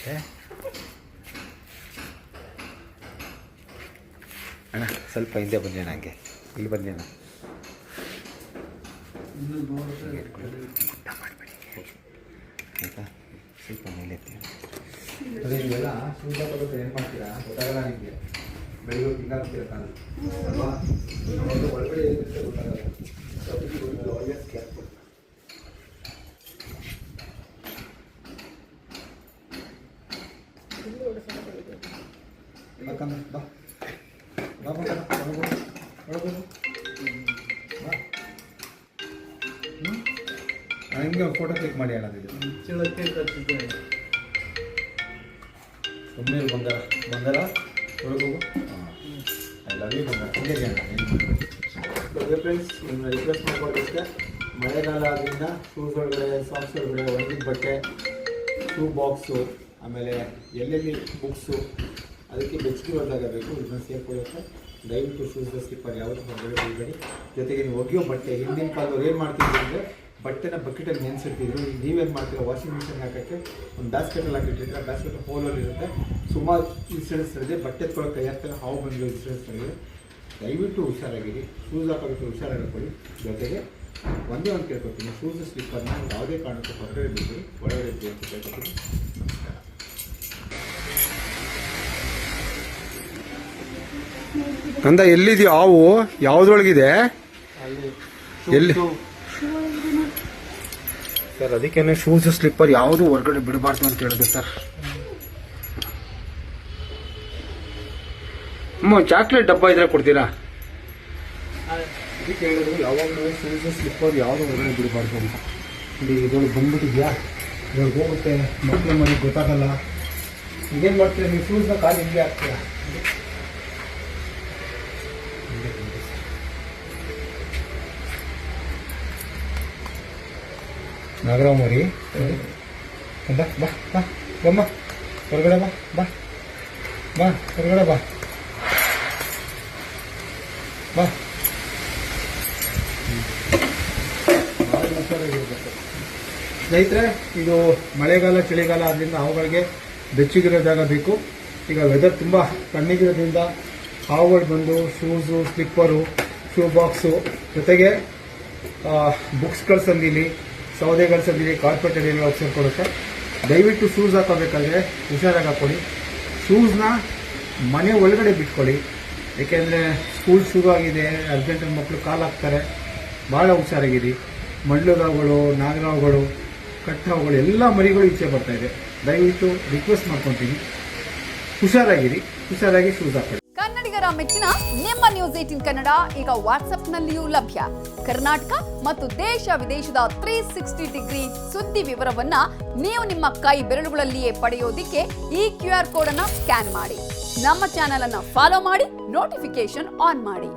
ಬರುತ್ತೆ. ಅಣ್ಣ ಸ್ವಲ್ಪ ಹಿಂದೆ ಬನ್ನಿ ಅಣ್ಣ, ಹಂಗೆ ಇಲ್ಲಿ ಬನ್ನಿ ಅಣ್ಣ. ಆಯಿತಾ, ಸ್ವಲ್ಪ ಮೇಲೆ ಎತ್ತಿ. ಅದೇ ನೀವೆಲ್ಲ ಶೂಸ್ ಹಾಕೋದು ಏನು ಮಾಡ್ತೀರಾ ಗೊತ್ತಾಗಲ್ಲ ನಿಮಗೆ. ಬೆಳಿಗ್ಗೆ ತಿಂಗಾಗ್ತೀರ ಕಾಲು ಅಲ್ವಾ, ಒಳಗಡೆ ಇರುತ್ತೆ ಗೊತ್ತಾಗಲ್ಲ. Always careful. ಯಾಕಂದ್ರೆ ಬಾ ಬಾ ಒಳಗೋದು ಹಂಗೆ ಫೋಟೋ ಕ್ಲಿಕ್ ಮಾಡಿ ಅನ್ನೋದಿದೆ. ಸುಮ್ಮನೆ ಬಂಗಾರ ಬಂಗಾರ ಒಳಗೋಗು. ಐ ಲವ್ ಯು ಬಂಗಾರ. ಓಕೆ ಫ್ರೆಂಡ್ಸ್, ನಿಮ್ಮನ್ನ ರಿಕ್ವೆಸ್ಟ್ ಮಾಡ್ಕೊಡೋದಕ್ಕೆ ಮಳೆಗಾಲ ಆದ್ದರಿಂದ ಶೂಸ್ ಒಳಗಡೆ, ಸಾಕ್ಸ್ ಒಳಗಡೆ ಒಣಗಿದ ಬಟ್ಟೆ, ಶೂ ಬಾಕ್ಸು, ಆಮೇಲೆ ಎಲ್ಲೆಲ್ಲಿ ಬುಕ್ಸು, ಅದಕ್ಕೆ ಬೆಚ್ಚಗೆ ಹೋದಾಗ ಬೇಕು. ಇದನ್ನು ಸೇರ್ಕೊಳ್ಳೋಕ್ಕೆ ದಯವಿಟ್ಟು ಶೂಸ್ ಸ್ಲಿಪ್ಪರ್ ಯಾವತ್ತೂ ಹೊರಗಡೆ ಬಿಡಬೇಡಿ. ಜೊತೆಗೆ ನೀವು ಒಗೆಯೋ ಬಟ್ಟೆ, ಹಿಂದಿನ ಕಾಲದವ್ರು ಏನು ಮಾಡ್ತಿದ್ರು ಅಂದರೆ ಬಟ್ಟೆನ ಬಕೆಟಲ್ಲಿ ನೆನೆಸಿಡ್ತಿದ್ರು. ಈಗ ನೀವೇನು ಮಾಡ್ತೀರಾ, ವಾಷಿಂಗ್ ಮಿಷಿನ್ ಹಾಕೋಕ್ಕೆ ಒಂದು ಬ್ಯಾಸ್ಕೆಟಲ್ಲಿ ಹಾಕಿಟ್ಟಿದ್ರೆ ಆ ಬ್ಯಾಸ್ಕೆಟ್ ಹೋಲಲ್ಲಿ ಇರುತ್ತೆ. ಸುಮಾರು ಇನ್ಸಿಡೆನ್ಸ್ ಇದೆ, ಬಟ್ಟೆ ಎತ್ಕೊಳ್ಳೋಕೆ ಕೈ ಹಾಕ್ತಾರೆ, ಹಾವು ಬಂದಿರೋ ಇನ್ಸಿಡೆನ್ಸ್ ಇದೆ. ದಯವಿಟ್ಟು ಹುಷಾರಾಗಿರಿ, ಶೂಸ್ ಹಾಕೋದಕ್ಕೆ ಹುಷಾರಾಗಿಕೊಳ್ಳಿ. ಜೊತೆಗೆ ಒಂದೇ ಒಂದು ಕೇಳ್ಕೊತೀನಿ, ಶೂಸ್ ಸ್ಲಿಪ್ಪರ್ನ ಯಾವುದೇ ಕಾರಣಕ್ಕೂ ಹೊರಗಡೆ ಬಿಟ್ಟು ಒಳಗಡೆ ಇದ್ದು ಅಂತ ಕೇಳ್ಕೊತೀನಿ. ನಮಸ್ಕಾರ. ನಂದ ಎಲ್ಲಿದೆಯೋ ಹಾವು, ಯಾವುದ್ರೊಳಗಿದೆ ಎಲ್ಲಿ ಸರ್? ಅದಕ್ಕೇನೆ ಶೂಸ್ ಸ್ಲಿಪ್ಪರ್ ಯಾವುದು ಹೊರಗಡೆ ಬಿಡಬಾರ್ದು ಅಂತ ಹೇಳಿದೆ ಸರ್. ಚಾಕ್ಲೇಟ್ ಡಬ್ಬ ಇದ್ರೆ ಕೊಡ್ತೀರಾ? ಅದಕ್ಕೆ ಹೇಳಿದ್ರು ಯಾವಾಗಲೂ ಶೂಸ್ ಸ್ಲಿಪ್ಪರ್ ಯಾವುದು ಹೊರಗಡೆ ಬಿಡಬಾರ್ದು ಅಂತ. ಇಲ್ಲಿ ಇದೊಳಗೆ ಬಂದ್ಬಿಟ್ಟಿದ್ಯಾ, ಇದ್ರೊಳಗೆ ಹೋಗುತ್ತೆ, ಮಕ್ಕಳು ಮನೆಗೆ ಗೊತ್ತಾಗಲ್ಲ. ಈಗೇನು ಮಾಡ್ತೀರಾ ನೀವು, ಶೂಸ್ನ ಕಾಲು ಹಿಂಗೆ ಹಾಕ್ತೀರಾ. ನಾಗರಾವ್ ಮರಿ ಬಾ ಬಾ ಬಾ ಬಮ್ಮ ಹೊರಗಡೆ ಬಾ ಬಾ ಬಾ ಹೊರಗಡೆ ಬಾ ಬಾ. ಸ್ನೇಹಿತರೆ, ಇದು ಮಳೆಗಾಲ ಚಳಿಗಾಲ ಆದ್ದರಿಂದ ಹಾವುಗಳಿಗೆ ಬೆಚ್ಚಗಿರೋ ಜಾಗ ಬೇಕು. ಈಗ ವೆದರ್ ತುಂಬ ತಣ್ಣಗಿರೋದ್ರಿಂದ ಹಾವುಗಳು ಬಂದು ಶೂಸು, ಸ್ಲಿಪ್ಪರು, ಶೂ ಬಾಕ್ಸು, ಜೊತೆಗೆ ಬುಕ್ಸ್ಗಳ ಸಂದಿಲಿ, ಸೌದೆಗಳ ಸಂದಿಲಿ, ಕಾರ್ಪೆಟ್ ಎಲ್ಲ ಹೋಗಿ ಸೇರ್ಕೊಡುತ್ತೆ. ದಯವಿಟ್ಟು ಶೂಸ್ ಹಾಕೋಬೇಕಾದ್ರೆ ಹುಷಾರಾಗಿ ಹಾಕ್ಕೊಳ್ಳಿ. ಶೂಸ್ನ ಮನೆ ಒಳಗಡೆ ಬಿಟ್ಕೊಳ್ಳಿ, ಏಕೆಂದರೆ ಸ್ಕೂಲ್ ಶುರು ಆಗಿದೆ, ಅರ್ಜೆಂಟಲ್ಲಿ ಮಕ್ಕಳು ಕಾಲು ಹಾಕ್ತಾರೆ. ಭಾಳ ಹುಷಾರಾಗಿರಿ. ಮಡ್ಲುಗಾವುಗಳು, ನಾಗರಾವುಗಳು, ಕಟ್ಟಾವುಗಳು ಎಲ್ಲ ಮರಿಗಳು ಈಚೆ ಬರ್ತಾಯಿದೆ. ದಯವಿಟ್ಟು ರಿಕ್ವೆಸ್ಟ್ ಮಾಡ್ಕೊತೀನಿ, ಹುಷಾರಾಗಿರಿ, ಹುಷಾರಾಗಿ ಶೂಸ್ ಹಾಕೊಳ್ಳಿ. ಕನ್ನಡಿಗರ ಮೆಚ್ಚಿನ ನಿಮ್ಮ ನ್ಯೂಸ್ 18 ಕನ್ನಡ ಈಗ ವಾಟ್ಸ್ಆಪ್ನಲ್ಲಿಯೂ ಲಭ್ಯ. ಕರ್ನಾಟಕ ಮತ್ತು ದೇಶ ವಿದೇಶದ 360 ಡಿಗ್ರಿ ಸುದ್ದಿ ವಿವರವನ್ನ ನೀವು ನಿಮ್ಮ ಕೈ ಬೆರಳುಗಳಲ್ಲಿಯೇ ಪಡೆಯೋದಿಕ್ಕೆ ಈ QR ಕೋಡ್ ಅನ್ನು ಸ್ಕ್ಯಾನ್ ಮಾಡಿ. ನಮ್ಮ ಚಾನೆಲ್ ಅನ್ನು ಫಾಲೋ ಮಾಡಿ, ನೋಟಿಫಿಕೇಶನ್ ಆನ್ ಮಾಡಿ.